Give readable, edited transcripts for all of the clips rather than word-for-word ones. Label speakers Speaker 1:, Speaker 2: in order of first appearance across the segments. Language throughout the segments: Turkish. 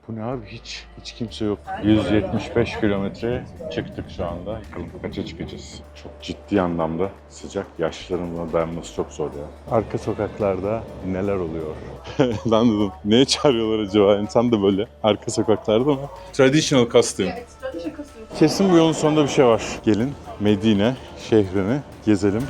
Speaker 1: Bu ne abi? Hiç kimse yok. 175 kilometre çıktık şu anda. Bakalım kaça çıkacağız? Çok ciddi anlamda sıcak. Yaşlıların buna dayanması çok zor ya. Arka sokaklarda neler oluyor? Lan dedim, neye çağırıyorlar acaba? İnsan da böyle arka sokaklarda mı? Traditional costume. Kesin bu yolun sonunda bir şey var. Gelin Medine şehrini gezelim.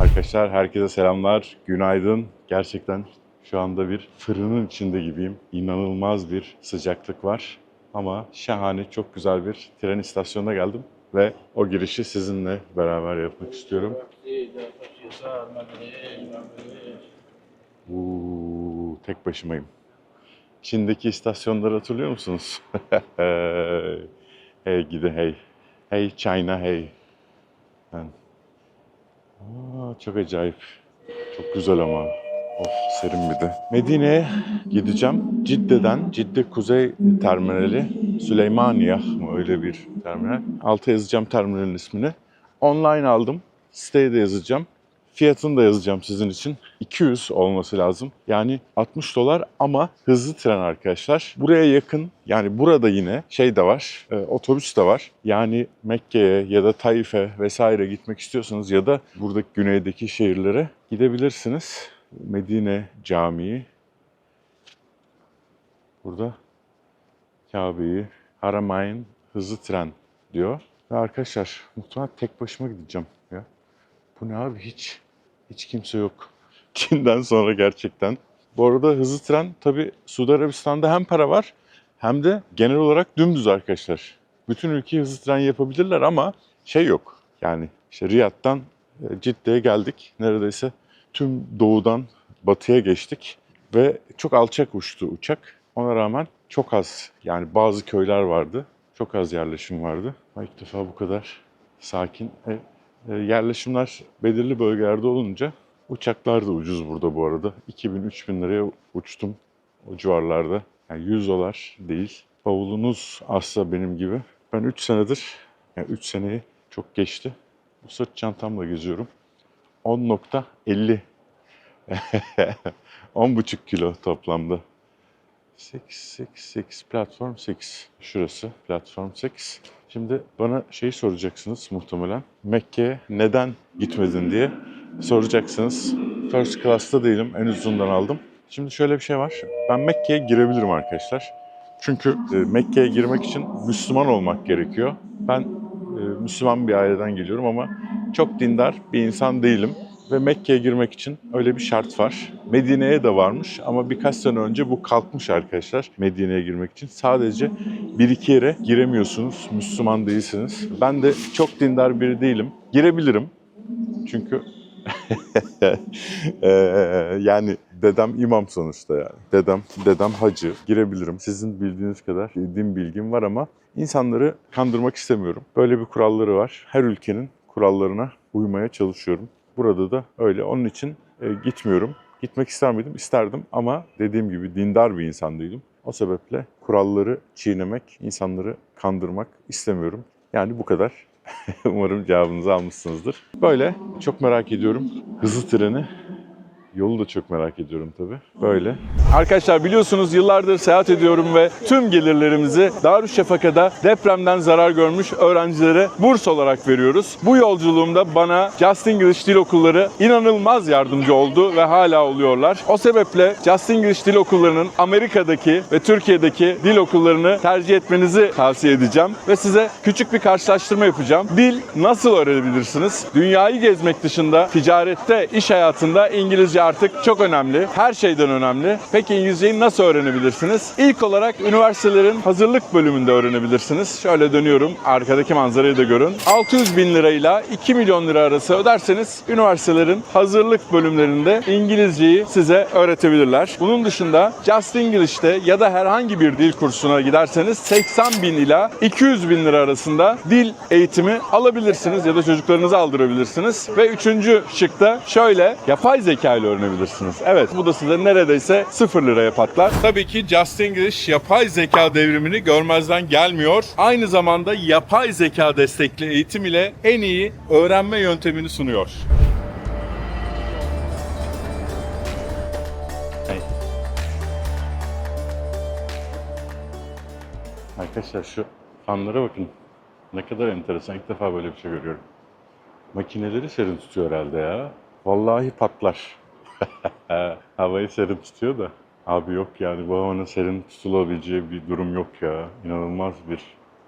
Speaker 1: Arkadaşlar herkese selamlar, günaydın. Gerçekten şu anda bir fırının içinde gibiyim. İnanılmaz bir sıcaklık var. Ama şahane, çok güzel bir tren istasyonuna geldim. Ve o girişi sizinle beraber yapmak istiyorum. Tek başımayım. Çin'deki istasyonları hatırlıyor musunuz? Hey gidi hey. Hey China hey. Yani çok acayip. Çok güzel ama. Of, serin bir de. Medine'ye gideceğim. Cidde Kuzey Terminali. Süleymaniyah mı öyle bir terminal. Alta yazacağım terminalin ismini. Online aldım. Siteye de yazacağım. Fiyatını da yazacağım sizin için. 200 olması lazım. Yani $60 ama hızlı tren arkadaşlar. Buraya yakın, yani burada yine şey de var, otobüs de var. Yani Mekke'ye ya da Taif'e vesaire gitmek istiyorsanız ya da buradaki güneydeki şehirlere gidebilirsiniz. Medine Camii. Burada Kabe'yi, Haramayn hızlı tren diyor. Ve arkadaşlar muhtemelen tek başıma gideceğim ya. Bu ne abi? Hiç kimse yok. Çin'den sonra gerçekten. Bu arada hızlı tren tabii Suudi Arabistan'da hem para var hem de genel olarak dümdüz arkadaşlar. Bütün ülke hızlı tren yapabilirler ama şey yok. Yani işte Riyad'dan Cidde'ye geldik. Neredeyse tüm doğudan batıya geçtik. Ve çok alçak uçtu uçak. Ona rağmen çok az, yani bazı köyler vardı. Çok az yerleşim vardı. İlk defa bu kadar sakin. Yerleşimler belirli bölgelerde olunca uçaklar da ucuz burada bu arada. 2000-3000 liraya uçtum o civarlarda. Yani $100 değil. Bavulunuz azsa benim gibi. Ben 3 senedir, yani 3 seneyi çok geçti. Bu sırt çantamla geziyorum. 10.50 10,5 kilo toplamda. 6 platform 6. Şurası platform 6. Şimdi bana şeyi soracaksınız muhtemelen. Mekke'ye neden gitmedin diye soracaksınız. First class'ta değilim. En uzundan aldım. Şimdi şöyle bir şey var. Ben Mekke'ye girebilirim arkadaşlar. Çünkü Mekke'ye girmek için Müslüman olmak gerekiyor. Ben Müslüman bir aileden geliyorum ama çok dindar bir insan değilim. Ve Mekke'ye girmek için öyle bir şart var. Medine'ye de varmış ama birkaç sene önce bu kalkmış arkadaşlar. Medine'ye girmek için sadece 1-2 yere giremiyorsunuz. Müslüman değilsiniz. Ben de çok dindar biri değilim. Girebilirim. Çünkü yani dedem imam sonuçta yani. Dedem hacı. Girebilirim. Sizin bildiğiniz kadar din bilgim var ama insanları kandırmak istemiyorum. Böyle bir kuralları var. Her ülkenin kurallarına uymaya çalışıyorum. Burada da öyle. Onun için gitmiyorum. Gitmek ister miydim? İsterdim ama dediğim gibi dindar bir insan değilim. O sebeple kuralları çiğnemek, insanları kandırmak istemiyorum. Yani bu kadar. Umarım cevabınızı almışsınızdır. Böyle çok merak ediyorum hızlı treni. Yolu da çok merak ediyorum tabii. Böyle. Arkadaşlar biliyorsunuz yıllardır seyahat ediyorum ve tüm gelirlerimizi Darüşşafaka'da depremden zarar görmüş öğrencilere burs olarak veriyoruz. Bu yolculuğumda bana Just English Dil Okulları inanılmaz yardımcı oldu ve hala oluyorlar. O sebeple Just English Dil Okulları'nın Amerika'daki ve Türkiye'deki dil okullarını tercih etmenizi tavsiye edeceğim. Ve size küçük bir karşılaştırma yapacağım. Dil nasıl öğrenebilirsiniz? Dünyayı gezmek dışında ticarette, iş hayatında İngilizce artık çok önemli. Her şeyden önemli. Peki İngilizceyi nasıl öğrenebilirsiniz? İlk olarak üniversitelerin hazırlık bölümünde öğrenebilirsiniz. Şöyle dönüyorum. Arkadaki manzarayı da görün. 600 bin lirayla 2 milyon lira arası öderseniz üniversitelerin hazırlık bölümlerinde İngilizceyi size öğretebilirler. Bunun dışında Just English'te ya da herhangi bir dil kursuna giderseniz 80 bin ila 200 bin lira arasında dil eğitimi alabilirsiniz ya da çocuklarınızı aldırabilirsiniz. Ve üçüncü şıkta şöyle yapay zeka ile böyle öğrenebilirsiniz. Evet, bu da size neredeyse 0 liraya patlar. Tabii ki Just English yapay zeka devrimini görmezden gelmiyor. Aynı zamanda yapay zeka destekli eğitim ile en iyi öğrenme yöntemini sunuyor. Arkadaşlar şu fanlara bakın. Ne kadar enteresan. İlk defa böyle bir şey görüyorum. Makineleri serin tutuyor herhalde ya. Vallahi patlar. Havayı serin tutuyor da. Abi yok yani, bu havanın serin tutulabileceği bir durum yok ya. İnanılmaz bir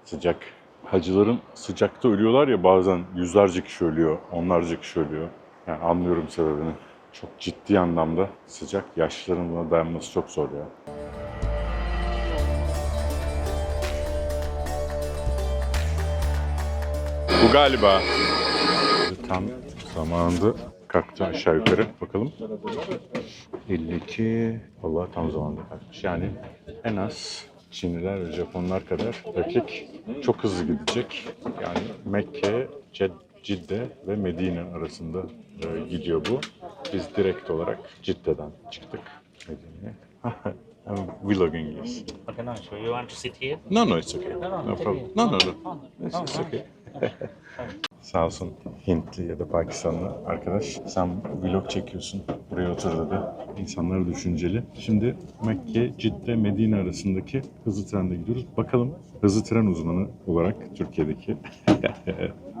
Speaker 1: sıcak. Hacıların sıcakta ölüyorlar ya, bazen yüzlerce kişi ölüyor, onlarca kişi ölüyor. Yani anlıyorum sebebini. Çok ciddi anlamda sıcak, yaşlıların buna dayanması çok zor ya. Bu galiba. Tam zamanında kalktı aşağı yukarı. Bakalım. 52. Vallahi tam zamanında kalkmış. Yani en az Çinliler ve Japonlar kadar dakik çok hızlı gidecek. Yani Mekke, Cidde ve Medine arasında gidiyor bu. Biz direkt olarak Cidde'den çıktık Medine'ye. I'm vlogging this.
Speaker 2: Okay, no, so you want to sit here?
Speaker 1: No, no, it's okay.
Speaker 2: No,
Speaker 1: No
Speaker 2: sit
Speaker 1: problem.
Speaker 2: here.
Speaker 1: No, no, no.
Speaker 2: Oh,
Speaker 1: It's okay. Sağ olsun Hintli ya da Pakistanlı arkadaş. Sen vlog çekiyorsun. Buraya otur dedi. İnsanlar düşünceli. Şimdi Mekke, Cidde, Medine arasındaki hızlı trenle gidiyoruz. Bakalım hızlı tren uzmanı olarak Türkiye'deki.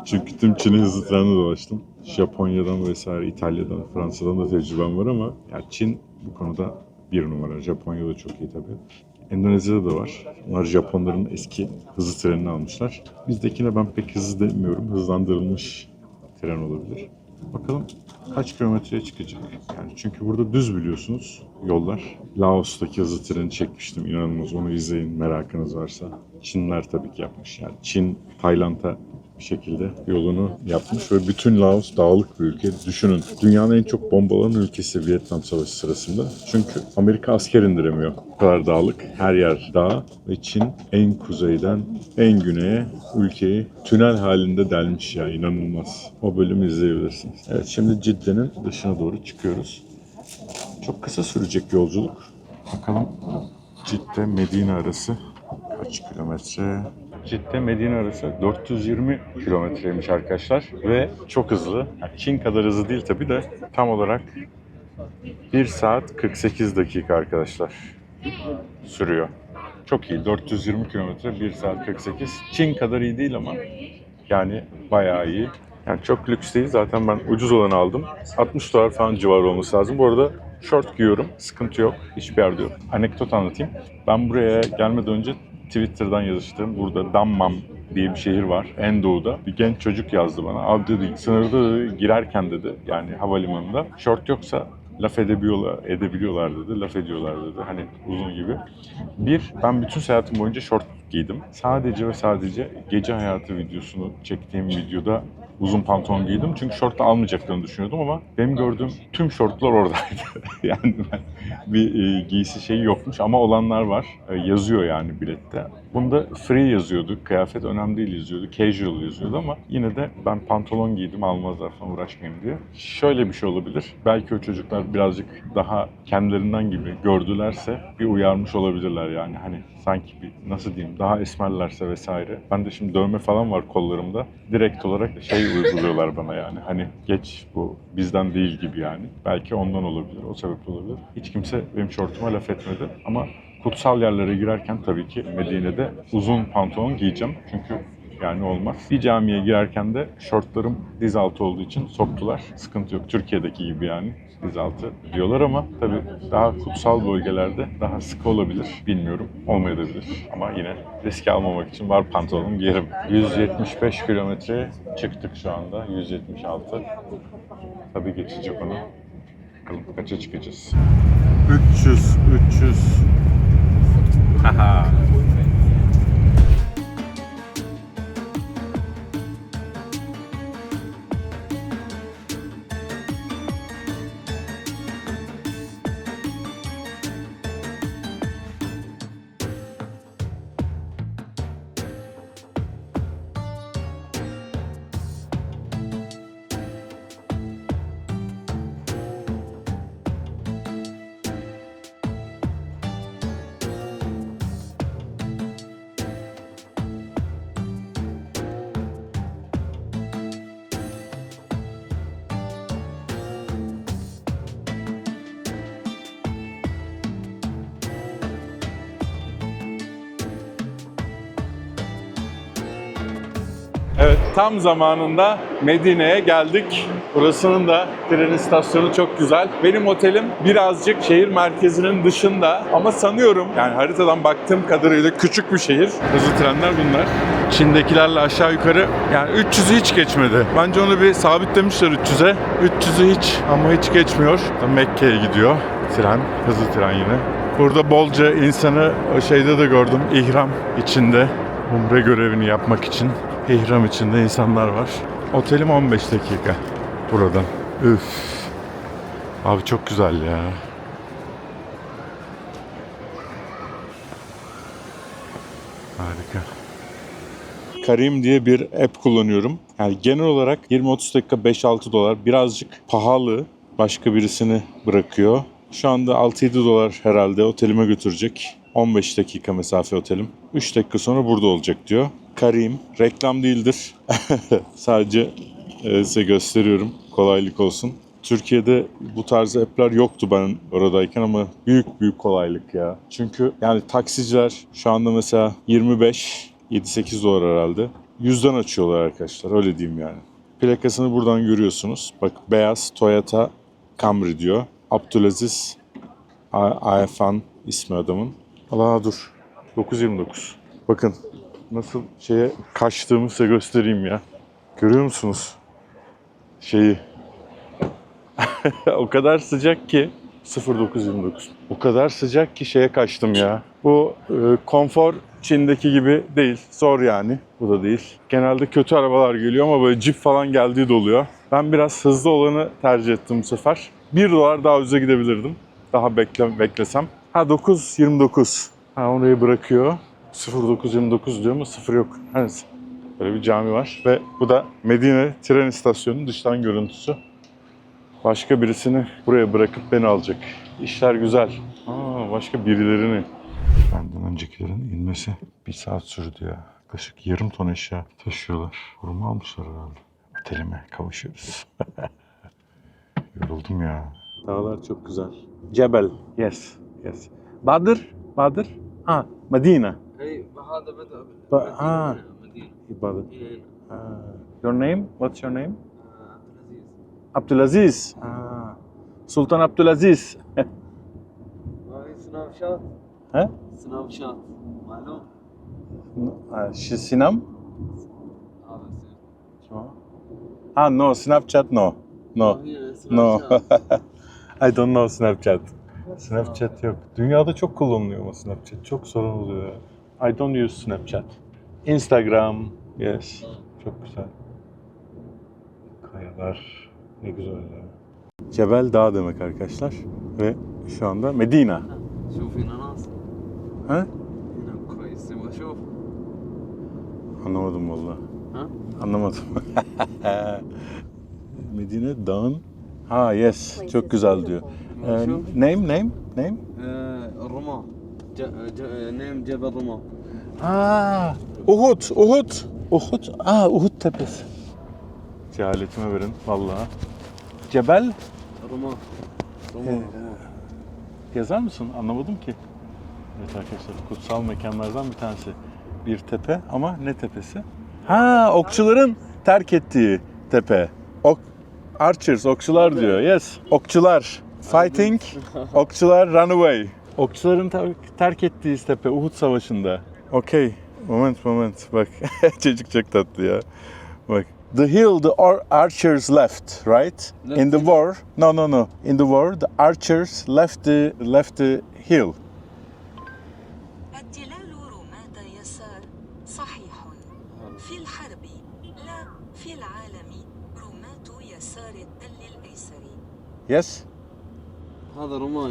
Speaker 1: Çünkü tüm Çin'i hızlı trenle dolaştım. Japonya'dan vesaire, İtalya'dan, Fransa'dan da tecrübem var ama ya Çin bu konuda bir numara. Japonya da çok iyi tabii. Endonezya'da da var. Onlar Japonların eski hızlı trenini almışlar. Bizdekine ben pek hızlı demiyorum. Hızlandırılmış tren olabilir. Bakalım kaç kilometreye çıkacak. Yani çünkü burada düz biliyorsunuz yollar. Laos'taki hızlı treni çekmiştim. İnanılmaz, onu izleyin merakınız varsa. Çinler tabii ki yapmış. Yani Çin, Tayland'a bir şekilde yolunu yapmış ve bütün Laos dağlık bir ülke. Düşünün, dünyanın en çok bombalanan ülkesi Vietnam Savaşı sırasında. Çünkü Amerika asker indiremiyor. Bu kadar dağlık, her yer dağ ve Çin en kuzeyden en güneye ülkeyi tünel halinde delmiş ya, inanılmaz. O bölümü izleyebilirsiniz. Evet, şimdi Cidde'nin dışına doğru çıkıyoruz. Çok kısa sürecek yolculuk. Bakalım Cidde Medine arası kaç kilometre? Cidde Medine arası 420 kilometreymiş arkadaşlar ve çok hızlı. Yani Çin kadar hızlı değil tabii de, tam olarak 1 saat 48 dakika arkadaşlar sürüyor. Çok iyi. 420 kilometre 1 saat 48. Çin kadar iyi değil ama yani bayağı iyi. Yani çok lüks değil. Zaten ben ucuz olanı aldım. 60 dolar falan civarı olması lazım. Bu arada şort giyiyorum. Sıkıntı yok. Hiçbir yerde yok. Anekdot anlatayım. Ben buraya gelmeden önce Twitter'dan yazıştım. Burada Dammam diye bir şehir var. En doğuda. Bir genç çocuk yazdı bana. Abi dedi, sınırda dedi, girerken dedi, yani havalimanında şort yoksa laf edebiliyorlar dedi. Laf ediyorlar dedi. Hani uzun gibi. Ben bütün seyahatim boyunca şort giydim. Sadece ve sadece gece hayatı videosunu çektiğim videoda uzun pantolon giydim. Çünkü şort almayacaklarını düşünüyordum ama benim gördüğüm tüm şortlar oradaydı. Yani bir giysi şeyi yokmuş ama olanlar var. Yazıyor yani bilette. Bunda free yazıyordu. Kıyafet önemli değil yazıyordu. Casual yazıyordu ama yine de ben pantolon giydim, almazlar falan, uğraşmayayım diye. Şöyle bir şey olabilir. Belki o çocuklar birazcık daha kendilerinden gibi gördülerse bir uyarmış olabilirler yani. Hani sanki bir, nasıl diyeyim, daha esmerlerse vesaire. Ben de şimdi dövme falan var kollarımda. Direkt olarak şey uyguluyorlar bana yani. Hani geç, bu bizden değil gibi yani. Belki ondan olabilir, o sebeple olabilir. Hiç kimse benim şortuma laf etmedi ama kutsal yerlere girerken tabii ki Medine'de uzun pantolon giyeceğim. Çünkü yani olmaz. Bir camiye girerken de şortlarım diz altı olduğu için soktular. Sıkıntı yok. Türkiye'deki gibi yani diz altı diyorlar ama tabii daha kutsal bölgelerde daha sıkı olabilir. Bilmiyorum. Olmayabilir. Ama yine riske almamak için var pantolonum giyerim. 175 kilometre çıktık şu anda. 176. Tabii geçecek onu. Bakalım kaça çıkacağız. 300. Haha. Evet, tam zamanında Medine'ye geldik. Burasının da tren istasyonu çok güzel. Benim otelim birazcık şehir merkezinin dışında ama sanıyorum yani haritadan baktığım kadarıyla küçük bir şehir. Hızlı trenler bunlar. Çin'dekilerle aşağı yukarı yani 300'ü hiç geçmedi. Bence onu bir sabitlemişler 300'e. 300'ü hiç ama hiç geçmiyor. Mekke'ye gidiyor tren, hızlı tren yine. Burada bolca insanı o şeyde de gördüm, ihram içinde. Umre görevini yapmak için ihram içinde insanlar var. Otelim 15 dakika buradan. Üf. Abi çok güzel ya. Harika. Karim diye bir app kullanıyorum. Yani genel olarak 20-30 dakika 5-6 dolar. Birazcık pahalı. Başka birisini bırakıyor. Şu anda 6-7 dolar herhalde otelime götürecek. 15 dakika mesafe otelim. 3 dakika sonra burada olacak diyor. Karim. Reklam değildir. Sadece size gösteriyorum. Kolaylık olsun. Türkiye'de bu tarz app'ler yoktu ben oradayken ama büyük kolaylık ya. Çünkü yani taksiciler şu anda mesela 7-8 dolar herhalde. 100'den açıyorlar arkadaşlar, öyle diyeyim yani. Plakasını buradan görüyorsunuz. Bak beyaz Toyota Camry diyor. Abdülaziz Ayfan ismi adamın. Allah dur. 9.29. Bakın nasıl şeye kaçtığımı size göstereyim ya. Görüyor musunuz? Şeyi. O kadar sıcak ki 09.29. O kadar sıcak ki şeye kaçtım ya. Bu konfor Çin'deki gibi değil. Zor yani. Bu da değil. Genelde kötü arabalar geliyor ama böyle Jeep falan geldiği de oluyor. Ben biraz hızlı olanı tercih ettim bu sefer. 1 dolar daha ucuza gidebilirdim. Daha beklesem. Ha 9.29. Ha orayı bırakıyor. 09.29 diyor ama 0 yok. Neyse. Böyle bir cami var ve bu da Medine tren istasyonunun dıştan görüntüsü. Başka birisini buraya bırakıp beni alacak. İşler güzel. Başka birilerini. Benden öncekilerin inmesi 1 saat sürdü ya. Yaklaşık yarım ton eşya taşıyorlar. Koruma almışlar herhalde. Otelime kavuşuyoruz. Yoruldum ya. Dağlar çok güzel. Cebel. Yes. Badır. Medine.
Speaker 3: اي هذا بدا
Speaker 1: Badır. Your name? What's your name?
Speaker 3: عبد العزيز
Speaker 1: Abdülaziz. Sultan Abdülaziz.
Speaker 3: هاي سناب شات
Speaker 1: ها؟
Speaker 3: سناب شات معلوم
Speaker 1: Sinam?
Speaker 3: هذا
Speaker 1: No, Snapchat no.
Speaker 3: هي سناب
Speaker 1: No.
Speaker 3: شات
Speaker 1: I don't know Snapchat. Snapchat yok. Dünyada çok kullanılıyor ama Snapchat. Çok sorun oluyor ya. I don't use Snapchat. Instagram. Yes. Çok güzel. Kayalar. Ne güzel ya. Cebel Dağ demek arkadaşlar. Ve şu anda Medine.
Speaker 3: شوف هنا ناس
Speaker 1: Ha?
Speaker 3: هنا كويس تبغى اشوف
Speaker 1: Anlamadım valla.
Speaker 3: ها
Speaker 1: Anlamadım. Medine Dağın. Ha yes. Çok güzel diyor. Name?
Speaker 3: الرماة نيم جبل رماة
Speaker 1: Uhud. Uhud tepesi. Cehaletime verin vallahi. Cebel
Speaker 3: رماة
Speaker 1: yazar mısın? Anlamadım ki. Evet arkadaşlar, kutsal mekanlardan bir tanesi. Bir tepe ama ne tepesi? Ha, okçuların terk ettiği tepe. Archers, okçular diyor. Yes, okçular. Fighting, okçular run away. Okçuların terk ettiği tepe Uhud Savaşı'nda. Okay, moment. Bak, çocuk çok tatlı ya. Bak. The hill the archers left, right? In the war, no. In the war, the archers left the hill.
Speaker 4: التلال رماة يسار صحيح في الحرب لا في العالم رماة يسار التل الأيسر.
Speaker 1: Yes.
Speaker 3: هذا رماة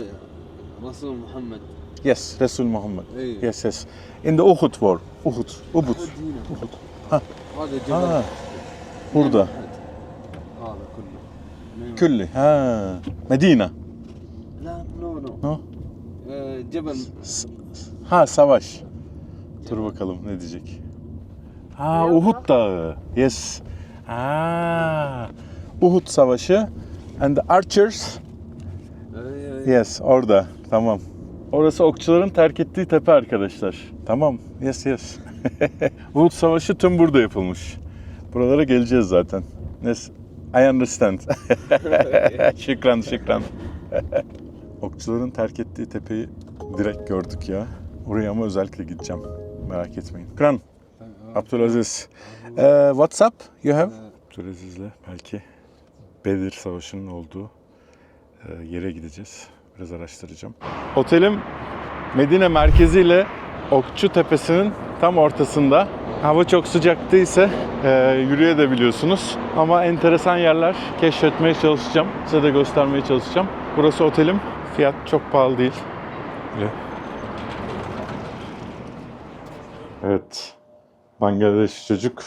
Speaker 3: رسول محمد
Speaker 1: Yes, Resul Muhammed.
Speaker 3: إيه.
Speaker 1: Yes. In the Uhud war. Uhud.
Speaker 3: هذا جبل
Speaker 1: Burada.
Speaker 3: هذا كله
Speaker 1: Külli. Ha. Medine.
Speaker 3: لا نو
Speaker 1: No.
Speaker 3: جبل
Speaker 1: Ha, savaş. Dur bakalım ne diyecek. Ha, Uhud Dağı. Yes. Ha. Uhud Savaşı. And the archers. Yes, orada. Tamam. Orası okçuların terk ettiği tepe arkadaşlar. Tamam. Yes. Uhud Savaşı tüm burada yapılmış. Buralara geleceğiz zaten. I understand. Şükran, şükran. Okçuların terk ettiği tepeyi direkt gördük ya. Oraya ama özellikle gideceğim. Merak etmeyin. Şükran. Abdülaziz. What's up you have? Abdülaziz'le belki Bedir Savaşı'nın olduğu yere gideceğiz. Biraz araştıracağım. Otelim Medine merkeziyle Okçu Tepesi'nin tam ortasında. Hava çok sıcaktı ise yürüyebiliyorsunuz. Ama enteresan yerler keşfetmeye çalışacağım. Size de göstermeye çalışacağım. Burası otelim. Fiyat çok pahalı değil. Böyle. Evet. Bangladeş çocuk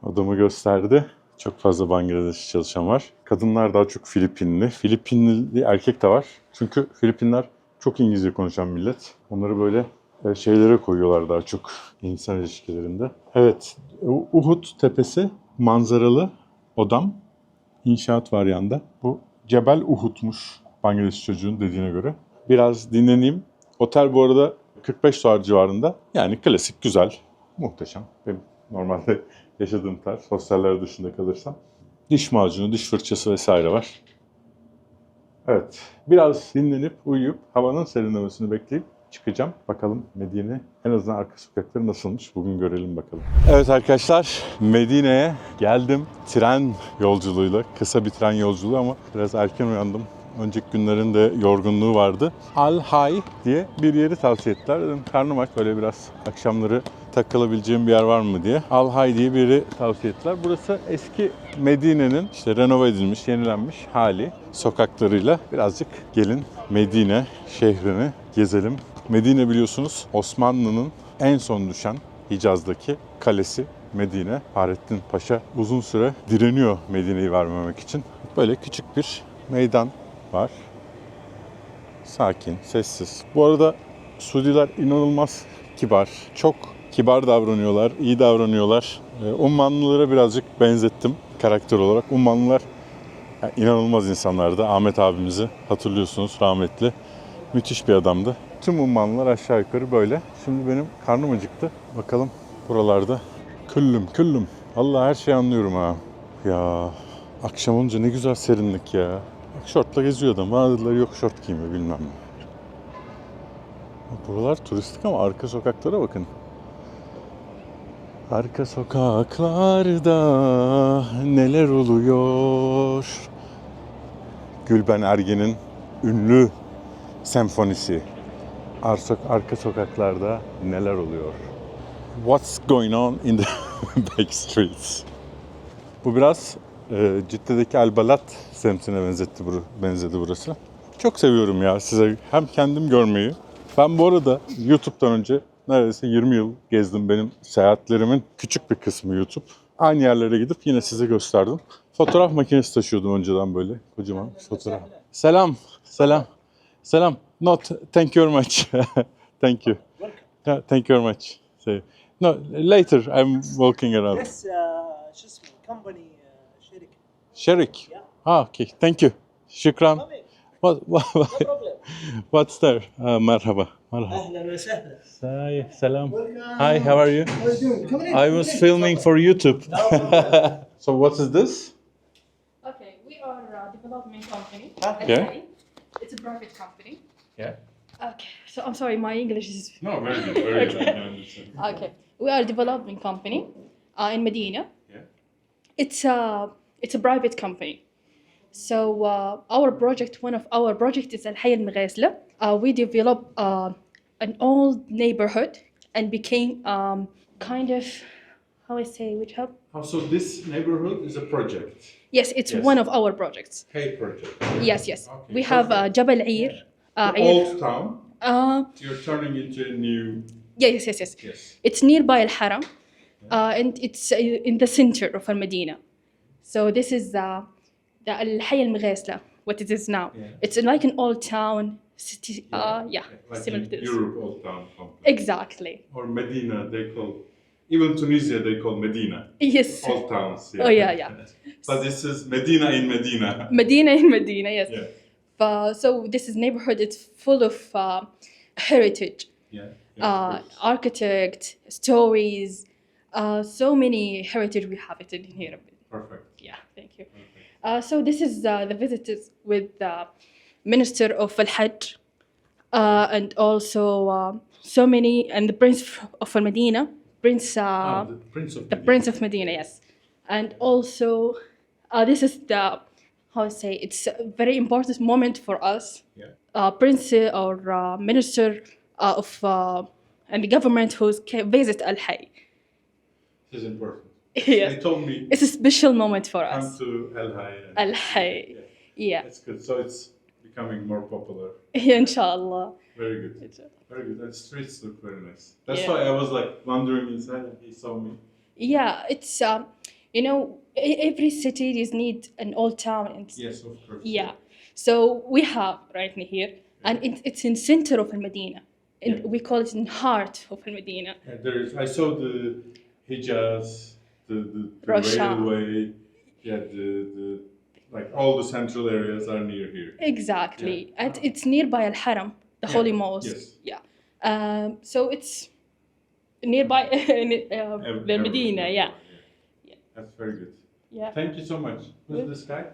Speaker 1: odamı gösterdi. Çok fazla Bangladeş'te çalışan var. Kadınlar daha çok Filipinli. Filipinli erkek de var. Çünkü Filipinler çok İngilizce konuşan millet. Onları böyle şeylere koyuyorlar daha çok insan ilişkilerinde. Evet, Uhud Tepesi manzaralı odam. İnşaat var yanında. Bu Cebel Uhud'muş Bangladeş çocuğun dediğine göre. Biraz dinleneyim. Otel bu arada 45 dolar civarında. Yani klasik, güzel, muhteşem. Benim normalde yaşadığım tarz, hosteller dışında kalırsam. Diş macunu, diş fırçası vesaire var. Evet, biraz dinlenip, uyuyup, havanın serinlemesini bekleyip çıkacağım. Bakalım Medine, en azından arka sokakları nasılmış? Bugün görelim bakalım. Evet arkadaşlar, Medine'ye geldim. Tren yolculuğuyla, kısa bir tren yolculuğu ama biraz erken uyandım. Önceki günlerin de yorgunluğu vardı. Al-Hay diye bir yeri tavsiye ettiler. Dedim karnım aç, böyle biraz akşamları takılabileceğim bir yer var mı diye. Al-Hay diye bir yeri tavsiye ettiler. Burası eski Medine'nin işte renove edilmiş, yenilenmiş hali. Sokaklarıyla birazcık gelin Medine şehrini gezelim. Medine biliyorsunuz Osmanlı'nın en son düşen Hicaz'daki kalesi Medine. Fahrettin Paşa uzun süre direniyor Medine'yi vermemek için. Böyle küçük bir meydan var. Sakin, sessiz. Bu arada Suudiler inanılmaz kibar. Çok kibar davranıyorlar, iyi davranıyorlar. Ummanlılara birazcık benzettim karakter olarak. Ummanlılar yani inanılmaz insanlardı. Ahmet abimizi hatırlıyorsunuz, rahmetli. Müthiş bir adamdı. Tüm Ummanlılar aşağı yukarı böyle. Şimdi benim karnım acıktı. Bakalım buralarda. Küllüm. Allah her şeyi anlıyorum ha. Ya akşam olunca ne güzel serinlik ya. Bak şortla geziyor adam. Bana dediler yok şort giyme bilmem ne. Buralar turistik ama arka sokaklara bakın. Arka sokaklarda neler oluyor? Gülben Ergen'in ünlü senfonisi. Arka sokaklarda neler oluyor? What's going on in the back streets? Bu biraz Cidde'deki Elbalat semtine benzedi burası. Çok seviyorum ya size hem kendim görmeyi. Ben bu arada YouTube'dan önce neredeyse 20 yıl gezdim. Benim seyahatlerimin küçük bir kısmı YouTube. Aynı yerlere gidip yine size gösterdim. Fotoğraf makinesi taşıyordum önceden böyle. Kocaman fotoğraf. Selam. No, thank you very much. Thank you. Yeah, thank you very much. No, later I'm walking around.
Speaker 5: Yes, شو اسمه company شركة.
Speaker 1: Şerik.
Speaker 5: Yeah.
Speaker 1: Okay, thank you. Şükran.
Speaker 5: Coming.
Speaker 1: What,
Speaker 5: No problem.
Speaker 1: what's there? Merhaba.
Speaker 5: أهلا وسهلا.
Speaker 1: Hi, selam.
Speaker 5: Welcome.
Speaker 1: Hi, how are you?
Speaker 5: How are you doing? Come in.
Speaker 1: I was filming for YouTube. So what is this?
Speaker 6: Okay, we are a development company.
Speaker 1: Okay.
Speaker 6: It's a private company.
Speaker 1: Yeah.
Speaker 6: Okay, so I'm sorry, my English is...
Speaker 1: No, very good, very good.
Speaker 6: Okay, we are a development company in Medina.
Speaker 1: Yeah.
Speaker 6: It's a private company. So our project, one of our projects is الحي المغاسلة. We developed an old neighborhood and became kind of, how I say, which have...
Speaker 1: So this neighborhood is a project.
Speaker 6: Yes, it's
Speaker 1: Yes.
Speaker 6: one of our projects.
Speaker 1: Hey project.
Speaker 6: Yes.
Speaker 1: Okay,
Speaker 6: We have
Speaker 1: perfect.
Speaker 6: Jabal Eir.
Speaker 1: Old town.
Speaker 6: Uh,
Speaker 1: You're turning into a new.
Speaker 6: yes.
Speaker 1: Yes.
Speaker 6: It's nearby Al Haram, and it's in the center of Al Medina. So this is the Al Hayy Al Mghasla, what it is now.
Speaker 1: Yeah.
Speaker 6: It's like an old town city.
Speaker 1: Like
Speaker 6: Similar
Speaker 1: in
Speaker 6: to this.
Speaker 1: Europe old town complex.
Speaker 6: Exactly.
Speaker 1: Or Medina, they call. Even Tunisia, they call Medina.
Speaker 6: Yes.
Speaker 1: Old towns.
Speaker 6: Oh, yeah.
Speaker 1: But this is Medina in Medina.
Speaker 6: Medina in Medina, yes.
Speaker 1: Yeah.
Speaker 6: So this is neighborhood. It's full of heritage,
Speaker 1: Yeah. of course.
Speaker 6: architect, stories, So many heritage we have it in here.
Speaker 1: Perfect.
Speaker 6: Yeah, thank you. So this is the visitors with the Minister of Al-Hajj and also so many, and the Prince of Al-Medina, Prince,
Speaker 1: The Prince of
Speaker 6: the Prince of Medina, yes. And also this is the, how to say, it's a very important moment for us.
Speaker 1: Yeah.
Speaker 6: Prince or Minister of and the government who's visit Al-Hayy.
Speaker 1: This is important.
Speaker 6: Yes.
Speaker 1: They told me
Speaker 6: It's a special moment for
Speaker 1: come
Speaker 6: us.
Speaker 1: to Al-Hayy.
Speaker 6: Al-Hayy. Yeah.
Speaker 1: That's good. So it's becoming more popular.
Speaker 6: Inshallah.
Speaker 1: Very good. Very good. And streets look very nice. That's
Speaker 6: Yeah.
Speaker 1: why I was like wandering inside and he saw me.
Speaker 6: Yeah, it's you know, every city is need an old town. And
Speaker 1: Yes, of course.
Speaker 6: yeah. So we have right here, and it's in center of Al Medina.
Speaker 1: Yeah.
Speaker 6: We call it in heart of Al Medina.
Speaker 1: And there is. I saw the Hijaz, the
Speaker 6: Roshan.
Speaker 1: railway. Yeah, the like all the central areas are near here.
Speaker 6: Exactly,
Speaker 1: Yeah.
Speaker 6: and it's nearby Al Haram, the
Speaker 1: Yeah,
Speaker 6: holy mosque.
Speaker 1: yes.
Speaker 6: Yeah. So it's nearby the Medina. Yeah.
Speaker 1: That's very good.
Speaker 6: Yeah.
Speaker 1: Thank you so much. Who's this guy?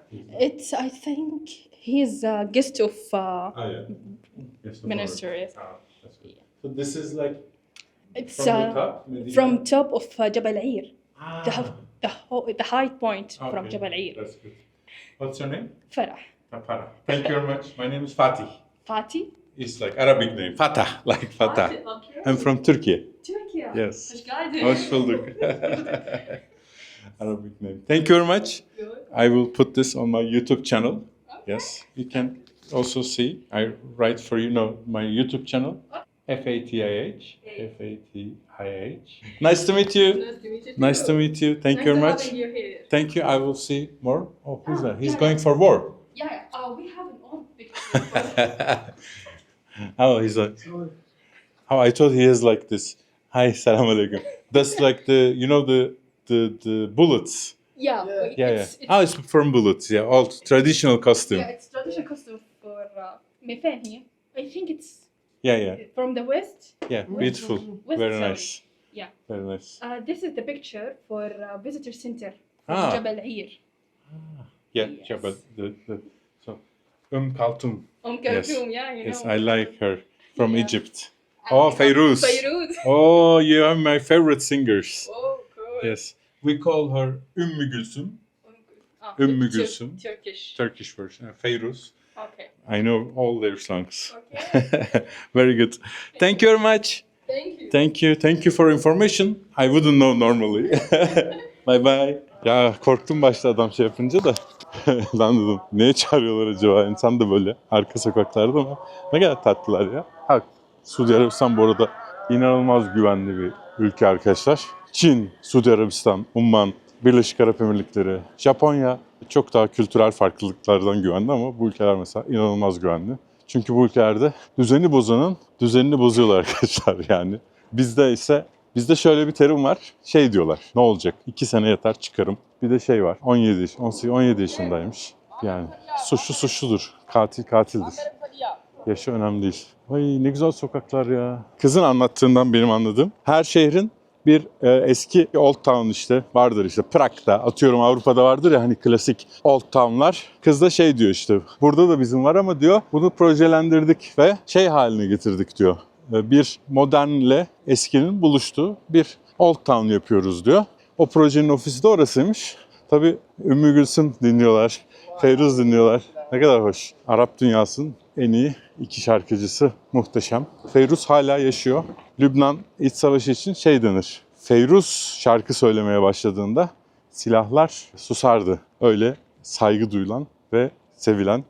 Speaker 6: It's. I think he's a guest of
Speaker 1: Oh yeah. Yes, of
Speaker 6: minister.
Speaker 1: course.
Speaker 6: Yes.
Speaker 1: Ah, that's good. So this is like
Speaker 6: It's
Speaker 1: from the top, Medina?
Speaker 6: from top of Jabal Air,
Speaker 1: Ah,
Speaker 6: the high point from
Speaker 1: okay.
Speaker 6: Jabal Air.
Speaker 1: That's good. What's your name?
Speaker 6: Farah.
Speaker 1: Farah. Thank you very much. My name is Fatih.
Speaker 6: Fatih.
Speaker 1: It's like Arabic name. Fatah, like Fatah.
Speaker 6: Okay.
Speaker 1: I'm from Turkey.
Speaker 6: Turkey.
Speaker 1: Yes.
Speaker 6: Hoş geldin.
Speaker 1: Hoş bulduk. Arabic name. Thank you very much. I will put this on my YouTube channel. Yes, you can also see. I write for you know my YouTube channel. Fatih. Fatih. Nice to meet you.
Speaker 6: Nice to meet you.
Speaker 1: Nice to meet you. Thank you very much.
Speaker 6: Having you here.
Speaker 1: Thank you. I will see more. Oh, who's that? He's going for war.
Speaker 6: Yeah. We have an old picture.
Speaker 1: Oh, he's like. Oh, I thought he is like this. Hi, salam alaikum. That's like the you know the bullets.
Speaker 6: Yeah.
Speaker 1: Yeah. Oh, it's from bullets. Yeah, all traditional costume.
Speaker 6: Yeah, it's traditional costume for من فين هي? I think it's
Speaker 1: Yeah.
Speaker 6: from the west.
Speaker 1: Yeah, beautiful.
Speaker 6: West
Speaker 1: Very
Speaker 6: Saudi.
Speaker 1: nice.
Speaker 6: Yeah.
Speaker 1: Very nice.
Speaker 6: This is the picture for visitor center from
Speaker 1: Ah.
Speaker 6: Jabal Air.
Speaker 1: Yeah,
Speaker 6: Yes.
Speaker 1: yeah, but the so Kaltum.
Speaker 6: Kulthum,
Speaker 1: Yes.
Speaker 6: yeah, you
Speaker 1: Yes,
Speaker 6: know.
Speaker 1: I like her from
Speaker 6: Yeah.
Speaker 1: Egypt. Oh, Fairuz.
Speaker 6: Fairuz.
Speaker 1: Oh, you are my favorite singers.
Speaker 6: Oh, cool.
Speaker 1: Yes, we call her Ümmü Gülsüm, Ümmü Gülsüm.
Speaker 6: Turkish.
Speaker 1: Turkish version. Fairuz.
Speaker 6: Okay.
Speaker 1: I know all their songs.
Speaker 6: Okay.
Speaker 1: Very good. Thank you very much.
Speaker 6: Thank you.
Speaker 1: Thank you. Thank you for information. I wouldn't know normally. Bye bye. Ya korktum başta adam şey yapınca da. Lan dedim neye çağırıyorlar acaba? İnsan da böyle arka sokaklarda ama ne kadar tatlılar ya. Ha, Suudi Arabistan bu arada inanılmaz güvenli bir ülke arkadaşlar. Çin, Suudi Arabistan, Umman, Birleşik Arap Emirlikleri, Japonya çok daha kültürel farklılıklardan güvenli ama bu ülkeler mesela inanılmaz güvenli. Çünkü bu ülkelerde düzeni bozanın düzenini bozuyorlar arkadaşlar yani. Bizde şöyle bir terim var. Şey diyorlar. Ne olacak? 2 sene yeter çıkarım. Bir de şey var. 17 yaşındaymış. Yani suçlu suçludur. Katil katildir. Yaşı önemli değil. Ay ne güzel sokaklar ya. Kızın anlattığından benim anladığım. Her şehrin bir eski Old Town işte vardır işte Prag'da atıyorum Avrupa'da vardır ya hani klasik Old Town'lar. Kız da şey diyor işte burada da bizim var ama diyor bunu projelendirdik ve şey haline getirdik diyor. Bir modernle eskinin buluştuğu bir Old Town yapıyoruz diyor. O projenin ofisi de orasıymış. Tabii Ümmü Gülsüm dinliyorlar, Feyruz dinliyorlar. Ne kadar hoş. Arap dünyasının en iyi 2 şarkıcısı muhteşem. Feyruz hala yaşıyor. Lübnan İç Savaşı için şey denir. Feyruz şarkı söylemeye başladığında silahlar susardı. Öyle saygı duyulan ve sevilen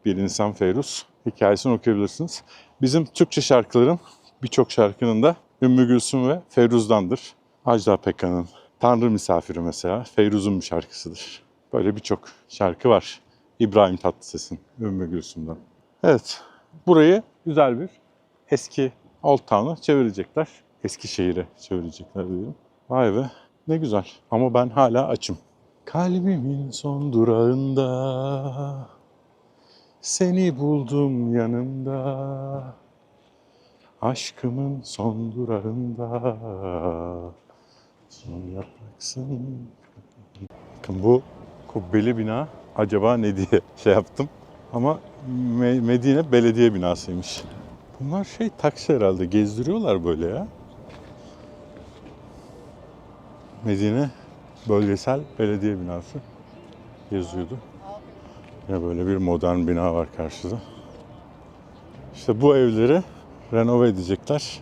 Speaker 1: bir insan Feyruz. Hikayesini okuyabilirsiniz. Bizim Türkçe şarkıların birçok şarkının da Ümmü Gülsüm ve Feyruz'dandır. Ajda Pekkan'ın Tanrı Misafiri mesela Feyruz'un bir şarkısıdır. Böyle birçok şarkı var. İbrahim Tatlıses'in Ümmü Gülsüm'den. Evet, burayı güzel bir eski Old Town'a çevirecekler. Eskişehir'e çevirecekler diyelim. Vay be, ne güzel. Ama ben hala açım. Kalbimin son durağında seni buldum yanımda. Aşkımın son durağında Son yapraksın. Bakın bu kubbeli bina acaba ne diye şey yaptım. Ama Medine Belediye binasıymış. Bunlar taksi herhalde. Gezdiriyorlar böyle ya. Medine Bölgesel Belediye Binası yazıyordu. Yine böyle bir modern bina var karşıda. İşte bu evleri renove edecekler.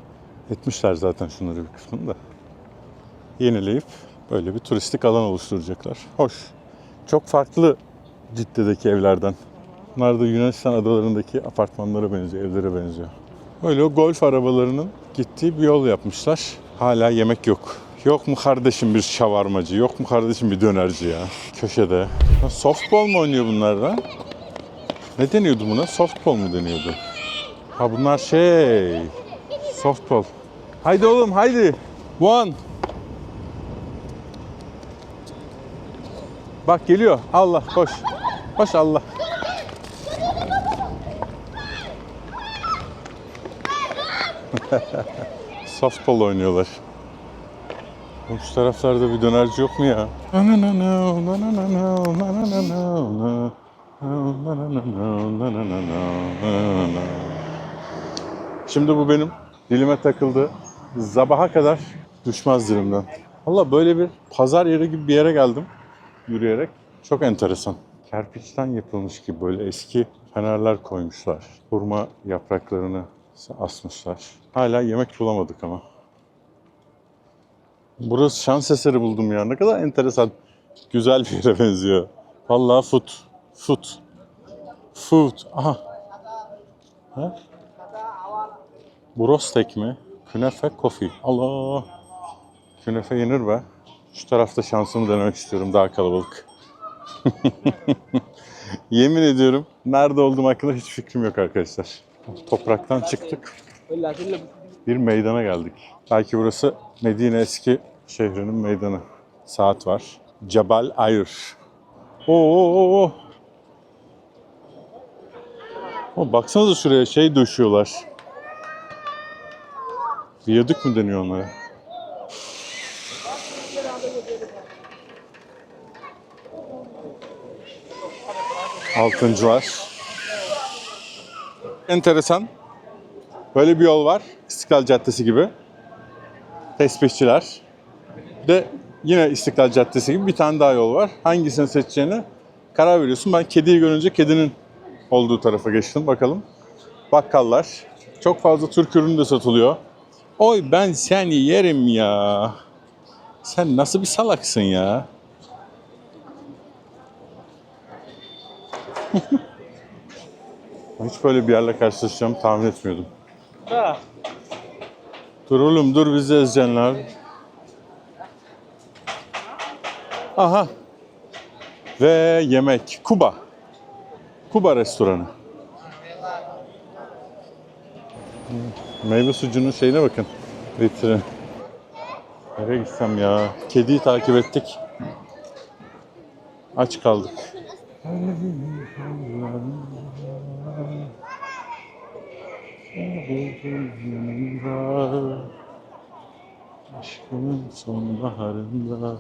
Speaker 1: Etmişler zaten şunları bir kısmını da. Yenileyip böyle bir turistik alan oluşturacaklar. Hoş. Çok farklı Cidde'deki evlerden. Bunlar da Yunanistan adalarındaki apartmanlara benziyor, evlere benziyor. Böyle o golf arabalarının gittiği bir yol yapmışlar. Hala yemek yok. Yok mu kardeşim bir şavarmacı, yok mu kardeşim bir dönerci ya? Köşede. Softball mu oynuyor bunlar lan? Ne deniyordu buna? Softball mu deniyordu? Ha bunlar softball. Haydi oğlum haydi. One. Bak geliyor. Allah koş. Koş Allah. Softball oynuyorlar. Şu taraflarda bir dönerci yok mu ya? Şimdi bu benim dilime takıldı. Sabaha kadar düşmez dilimden. Valla böyle bir pazar yeri gibi bir yere geldim yürüyerek. Çok enteresan. Kerpiçten yapılmış gibi böyle eski fenerler koymuşlar. Hurma yapraklarını asmışlar. Hala yemek bulamadık ama. Burası şans eseri buldum ya. Ne kadar enteresan. Güzel bir yere benziyor. Vallahi food. Aha. Ha? Brostek mi? Künefe coffee. Allah. Künefe yenir be. Şu tarafta şansımı denemek istiyorum. Daha kalabalık. Yemin ediyorum nerede olduğum hakkında hiç fikrim yok arkadaşlar. Topraktan çıktık. Bir meydana geldik. Belki burası Medine eski şehrinin meydanı. Saat var. Jebel Ayr. Oo. Baksanıza şuraya döşüyorlar. Viyadük mü deniyor onlara? Altıncılar. Enteresan. Böyle bir yol var. İstiklal Caddesi gibi. Tesbihçiler. Bir de yine İstiklal Caddesi gibi bir tane daha yol var. Hangisini seçeceğine karar veriyorsun. Ben kediyi görünce kedinin olduğu tarafa geçtim. Bakalım. Bakkallar. Çok fazla Türk ürünü de satılıyor. Oy ben seni yerim ya. Sen nasıl bir salaksın ya? Hiç böyle bir yerle karşılaşacağımı tahmin etmiyordum. Dur oğlum dur bizi ezeceksin abi. Aha. Ve yemek. Kuba. Kuba restoranı. Meyve sucuğunun şeyine bakın. Vitrin. Nereye gitsem ya? Kediyi takip ettik. Aç kaldık. Aşkımın sonbaharında.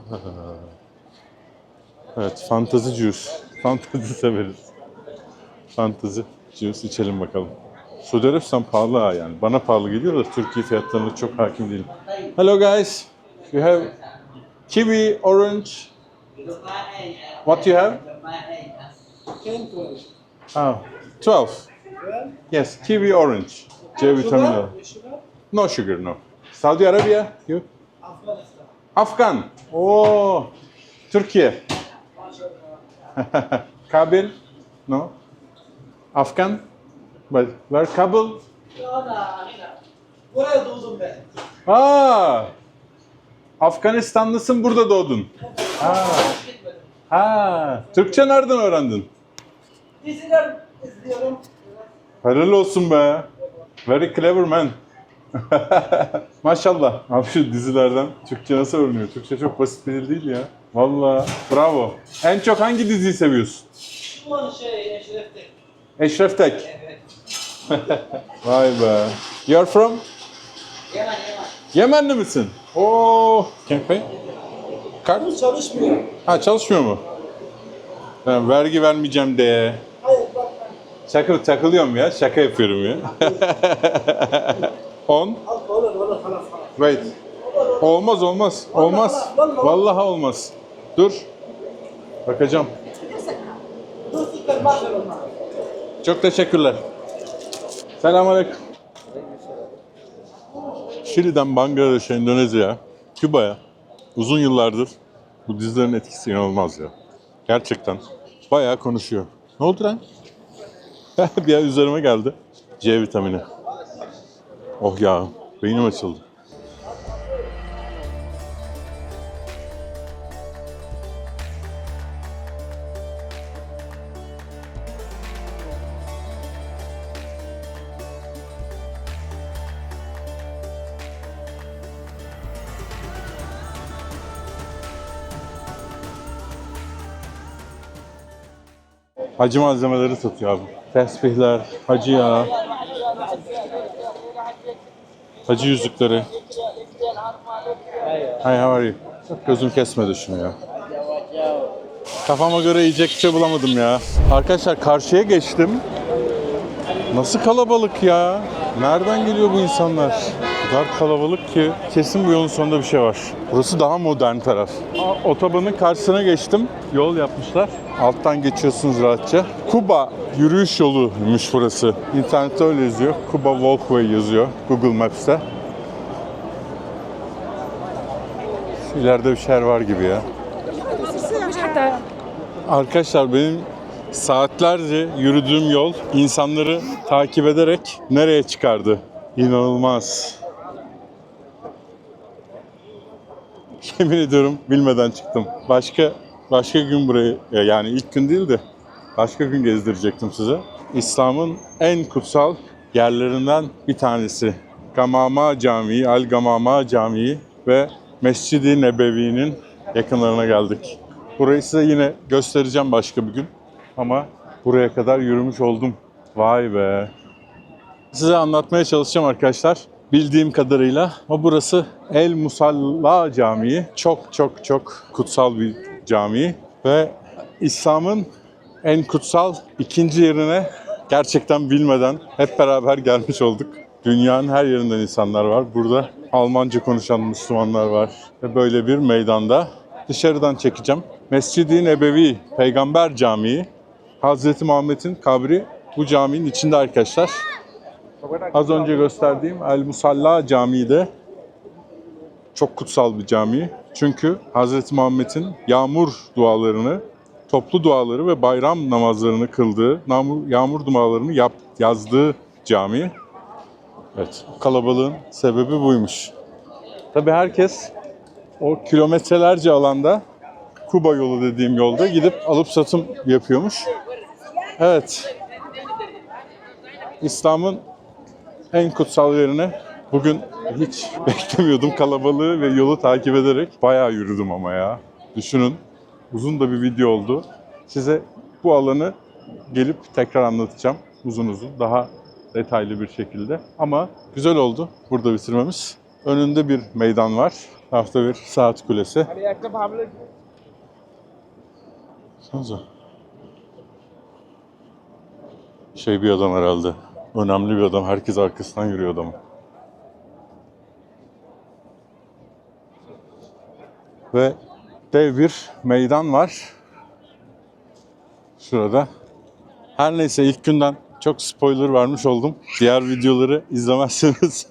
Speaker 1: Evet, fantazi juice. Fantazi severiz. Fantazi juice içelim bakalım. Suudi Arabistan pahalı ha yani. Bana pahalı geliyor da Türkiye fiyatlarına çok hakim değilim. Hello guys. You have kiwi, orange. What you have? 12. Yes, kiwi, orange. C vitamini. No sugar, no. Saudi Arabia? You? Afgan. Oh, Türkiye. Kabil? No. Afgan? But where Kabul?
Speaker 5: Buraya doğdum ben.
Speaker 1: Afganistanlısın, burada doğdun. Türkçe nereden öğrendin?
Speaker 5: Diziler izliyorum.
Speaker 1: Helal olsun be. Very clever man. Maşallah. Abi şu dizilerden Türkçe nasıl öğreniyor? Türkçe çok basit bir dil değil ya. Vallahi bravo. En çok hangi diziyi seviyorsun?
Speaker 5: Şu an Eşref Tek.
Speaker 1: Eşref Tek.
Speaker 5: Evet.
Speaker 1: Vay be. You're from?
Speaker 5: Yemen.
Speaker 1: Yemenli misin? Oo, can I pay? Kart?
Speaker 5: Bu çalışmıyor.
Speaker 1: Ha, çalışmıyor mu? Ben vergi vermeyeceğim de.
Speaker 5: Hayır bak.
Speaker 1: Takılıyorum ya. Şaka yapıyorum ya. 10.
Speaker 5: Olur halas.
Speaker 1: Wait. Olmaz. Olmaz. Vallahi olmaz. Dur. Bakacağım.
Speaker 5: Dur fikir bak onlar.
Speaker 1: Çok teşekkürler. Selamünaleyküm. Şili'den Bangladeş'e, Endonezya'ya, Küba'ya uzun yıllardır bu dizilerin etkisi inanılmaz ya. Gerçekten. Bayağı konuşuyor. Ne oldu lan? Bir ay üzerime geldi. C vitamini. Oh ya, beynim açıldı. Hacı malzemeleri satıyor abi. Tesbihler, hacı yağı, hacı yüzükleri. Hi, how are you? Gözüm kesmedi şunu ya. Kafama göre yiyecek bir şey bulamadım ya. Arkadaşlar karşıya geçtim. Nasıl kalabalık ya? Nereden geliyor bu insanlar? O kadar kalabalık ki kesin bu yolun sonunda bir şey var. Burası daha modern taraf. Otobanın karşısına geçtim. Yol yapmışlar. Alttan geçiyorsunuz rahatça. Kuba yürüyüş yoluymuş burası. İnternette öyle yazıyor. Kuba Walkway yazıyor Google Maps'te. Şu ileride bir şeyler var gibi ya. Arkadaşlar benim saatlerce yürüdüğüm yol insanları takip ederek nereye çıkardı? İnanılmaz. Yemin ediyorum bilmeden çıktım. Başka gün burayı, yani ilk gün değil de başka gün gezdirecektim size. İslam'ın en kutsal yerlerinden bir tanesi. Gamama Camii, Al Gamama Camii ve Mescid-i Nebevi'nin yakınlarına geldik. Burayı size yine göstereceğim başka bir gün. Ama buraya kadar yürümüş oldum. Vay be. Size anlatmaya çalışacağım arkadaşlar. Bildiğim kadarıyla ama burası El Musalla Camii. Çok kutsal bir cami. Ve İslam'ın en kutsal ikinci yerine gerçekten bilmeden hep beraber gelmiş olduk. Dünyanın her yerinden insanlar var. Burada Almanca konuşan Müslümanlar var. Ve böyle bir meydanda dışarıdan çekeceğim. Mescid-i Nebevi, Peygamber Camii. Hazreti Muhammed'in kabri bu caminin içinde arkadaşlar. Az önce gösterdiğim El Musalla Camii de çok kutsal bir cami. Çünkü Hazreti Muhammed'in yağmur dualarını, toplu duaları ve bayram namazlarını kıldığı, yağmur dualarını yazdığı cami. Evet, kalabalığın sebebi buymuş. Tabii herkes o kilometrelerce alanda Kuba yolu dediğim yolda gidip alıp satım yapıyormuş. Evet. İslam'ın en kutsal yerine bugün hiç beklemiyordum kalabalığı ve yolu takip ederek bayağı yürüdüm ama ya. Düşünün, uzun da bir video oldu. Size bu alanı gelip tekrar anlatacağım uzun daha detaylı bir şekilde. Ama güzel oldu burada bitirmemiz. Önünde bir meydan var. Tarafta bir saat kulesi. Sanırım. Bir adam herhalde. Önemli bir adam. Herkes arkasından yürüyor adamın. Ve dev bir meydan var. Şurada. Her neyse ilk günden çok spoiler vermiş oldum. Diğer videoları izlemezseniz.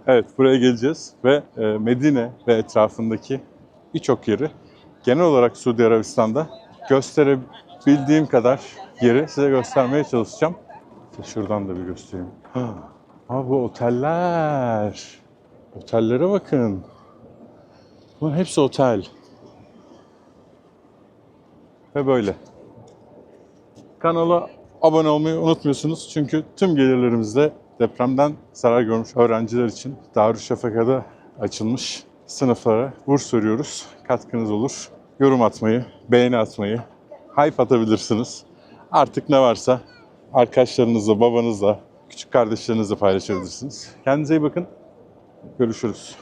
Speaker 1: Evet, buraya geleceğiz. Ve Medine ve etrafındaki birçok yeri genel olarak Suudi Arabistan'da gösterebildiğim kadar yeri size göstermeye çalışacağım. Şuradan da bir göstereyim. Ha, bu oteller. Otellere bakın. Bunun hepsi otel. Ve böyle. Kanala abone olmayı unutmuyorsunuz. Çünkü tüm gelirlerimizde depremden zarar görmüş öğrenciler için Darüşşafaka'da açılmış sınıflara burs veriyoruz. Katkınız olur. Yorum atmayı, beğeni atmayı, hype atabilirsiniz. Artık ne varsa arkadaşlarınızla, babanızla, küçük kardeşlerinizle paylaşabilirsiniz. Kendinize iyi bakın. Görüşürüz.